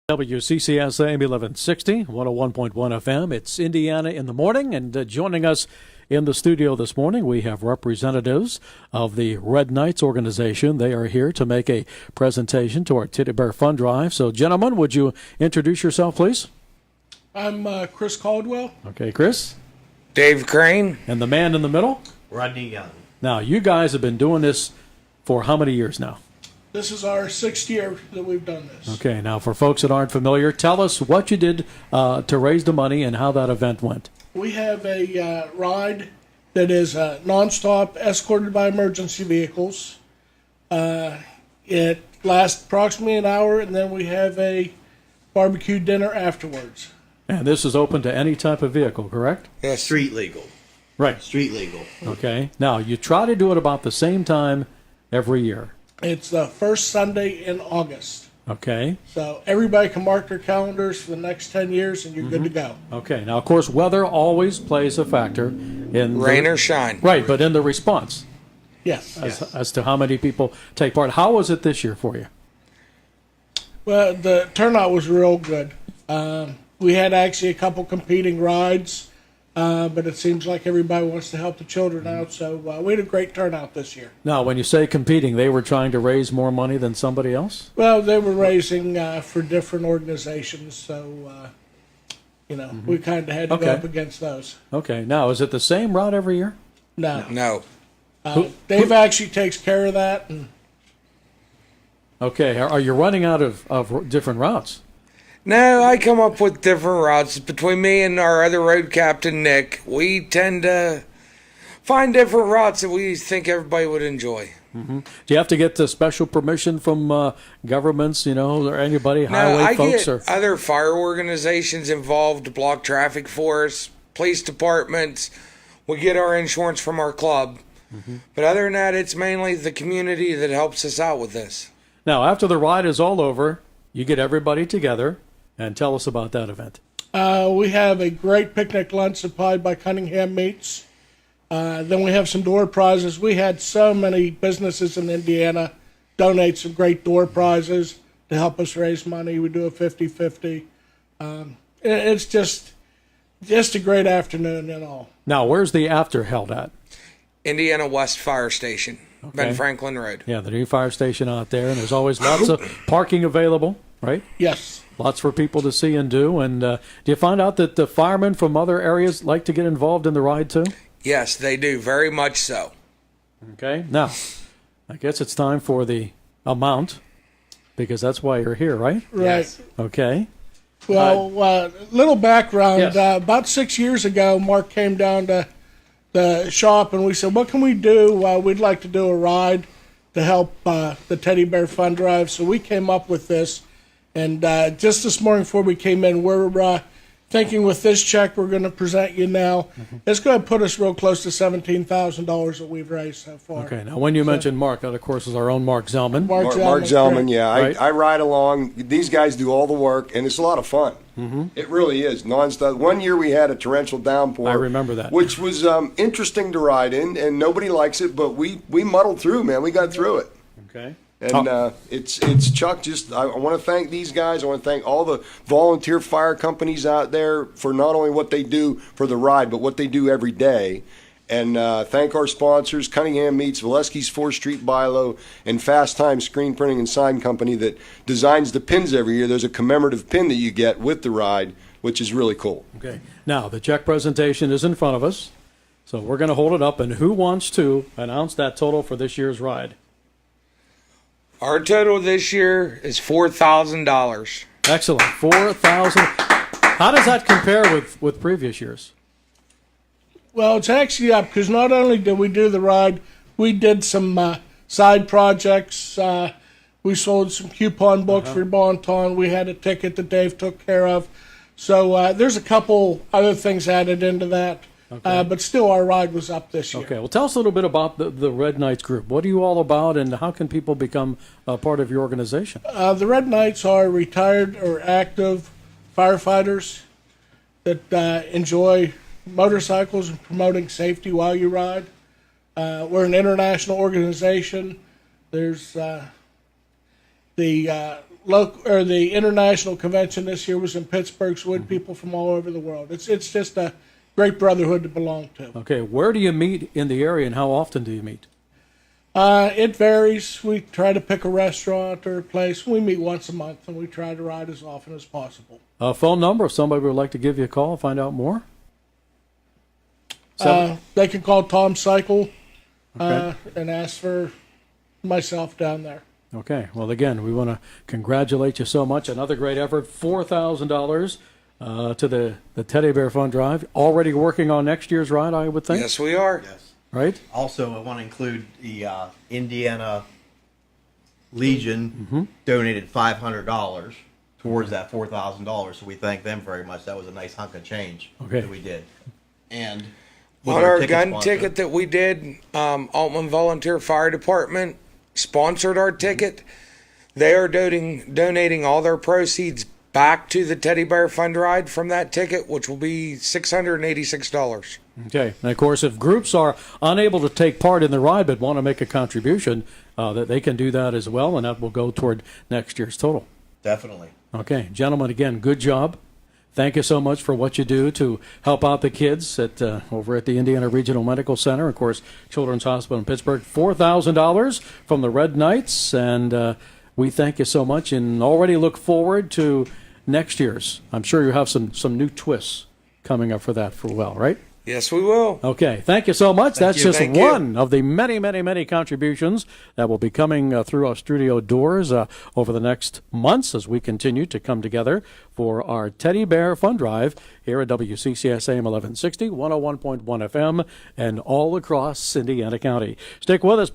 WCCS AM 1160, 101.1 FM. It's Indiana in the morning, and joining us in the studio this morning, we have representatives of the Red Knights organization. They are here to make a presentation to our Teddy Bear Fund Drive. So, gentlemen, would you introduce yourself, please? I'm Chris Caldwell. Okay, Chris. Dave Crane. And the man in the middle? Rodney Young. Now, you guys have been doing this for how many years now? This is our 6th year that we've done this. Okay, now for folks that aren't familiar, tell us what you did to raise the money and how that event went. We have a ride that is nonstop, escorted by emergency vehicles. It lasts approximately an hour, and then we have a barbecue dinner afterwards. And this is open to any type of vehicle, correct? Yes. Street legal. Right. Street legal. Okay. Now, you try to do it about the same time every year. It's the first Sunday in August. Okay. So everybody can mark their calendars for the next 10 years, and you're good to go. Okay. Now, of course, weather always plays a factor in Rain or shine. Right, but in the response Yes. as to how many people take part. How was it this year for you? Well, the turnout was real good. We had actually a couple competing rides, but it seems like everybody wants to help the children out, so we had a great turnout this year. Now, when you say competing, they were trying to raise more money than somebody else? Well, they were raising for different organizations, so, we kind of had to go up against those. Okay. Now, is it the same route every year? No. No. Dave actually takes care of that. And Okay. Are you running out of different routes? No, I come up with different routes. Between me and our other road captain, Nick, we tend to find different routes that we think everybody would enjoy. Mm-hmm. Do you have to get the special permission from governments, or anybody, No, highway I folks? get other fire organizations involved to block traffic for us, police departments. We get our insurance from our club. Mm-hmm. But other than that, it's mainly the community that helps us out with this. Now, after the ride is all over, you get everybody together. And tell us about that event. We have a great picnic lunch supplied by Cunningham Meats. Then we have some door prizes. We had so many businesses in Indiana donate some great door prizes to help us raise money. We do a 50-50. It's just a great afternoon and all. Now, where's the after held at? Indiana West Fire Station, Ben Franklin Road. Yeah, the new fire station out there, and there's always lots of parking available, right? Yes. Lots for people to see and do. And do you find out that the firemen from other areas like to get involved in the ride too? Yes, they do, very much so. Okay. Now, I guess it's time for the amount, because that's why you're here, right? Right. Yes. Okay. Well, little background. Yes. About 6 years ago, Mark came down to the shop, and we said, what can we do? We'd like to do a ride to help the Teddy Bear Fund Drive. So we came up with this. And just this morning before we came in, we're thinking with this check we're going to present you now, it's going to put us real close to $17,000 that we've raised so far. Okay. Now, when you mentioned Mark, that, of course, is our own Mark Zellman. Mark Zellman, yeah. Right. I ride along. These guys do all the work, and it's a lot of fun. Mm-hmm. It really is, nonstop. One year we had a torrential downpour. I remember that. Which was interesting to ride in, and nobody likes it, but we muddled through, man. We got through it. Okay. And it's Chuck. I want to thank these guys. I want to thank all the volunteer fire companies out there for not only what they do for the ride, but what they do every day. And thank our sponsors, Cunningham Meats, Valesky's 4th Street Bilo, and Fast Time Screen Printing and Sign Company that designs the pins every year. There's a commemorative pin that you get with the ride, which is really cool. Okay. Now, the check presentation is in front of us, so we're going to hold it up. And who wants to announce that total for this year's ride? Our total this year is $4,000. Excellent. $4,000. How does that compare with previous years? Well, it's actually up because not only did we do the ride, we did some side projects. We sold some coupon books for Bon Ton. We had a ticket that Dave took care of. So there's a couple other things added into that. Okay. But still, our ride was up this year. Okay. Well, tell us a little bit about the Red Knights group. What are you all about, and how can people become a part of your organization? The Red Knights are retired or active firefighters that enjoy motorcycles and promoting safety while you ride. We're an international organization. There's the the international convention this year was in Pittsburgh, so we had people from all over the world. It's just a great brotherhood to belong to. Okay, where do you meet in the area, and how often do you meet? It varies. We try to pick a restaurant or a place. We meet once a month, and we try to ride as often as possible. Phone number if somebody would like to give you a call, find out more. They can call Tom Cycle Okay. and ask for myself down there. Okay. Well, again, we want to congratulate you so much. Another great effort. $4,000 to the Teddy Bear Fund Drive. Already working on next year's ride, I would think. Yes, we are. Yes. Right? Also, I want to include the Indiana Legion donated $500 towards that $4,000. So we thank them very much. That was a nice hunk of change that we did. And with On our ticket gun sponsor- ticket that we did, Altman Volunteer Fire Department sponsored our ticket. They are donating all their proceeds back to the Teddy Bear Fund Ride from that ticket, which will be $686. Okay. And of course, if groups are unable to take part in the ride but want to make a contribution, that they can do that as well, and that will go toward next year's total. Definitely. Okay. Gentlemen, again, good job. Thank you so much for what you do to help out the kids at over at the Indiana Regional Medical Center. Of course, Children's Hospital in Pittsburgh. $4,000 from the Red Knights, and we thank you so much and already look forward to next year's. I'm sure you have some new twists coming up for that for well, right? Yes, we will. Okay, thank you so much. That's just Thank you. one of the many, many, many contributions that will be coming through our studio doors over the next months as we continue to come together for our Teddy Bear Fund Drive here at WCCS AM 1160, 101.1 FM, and all across Indiana County. Stick with us.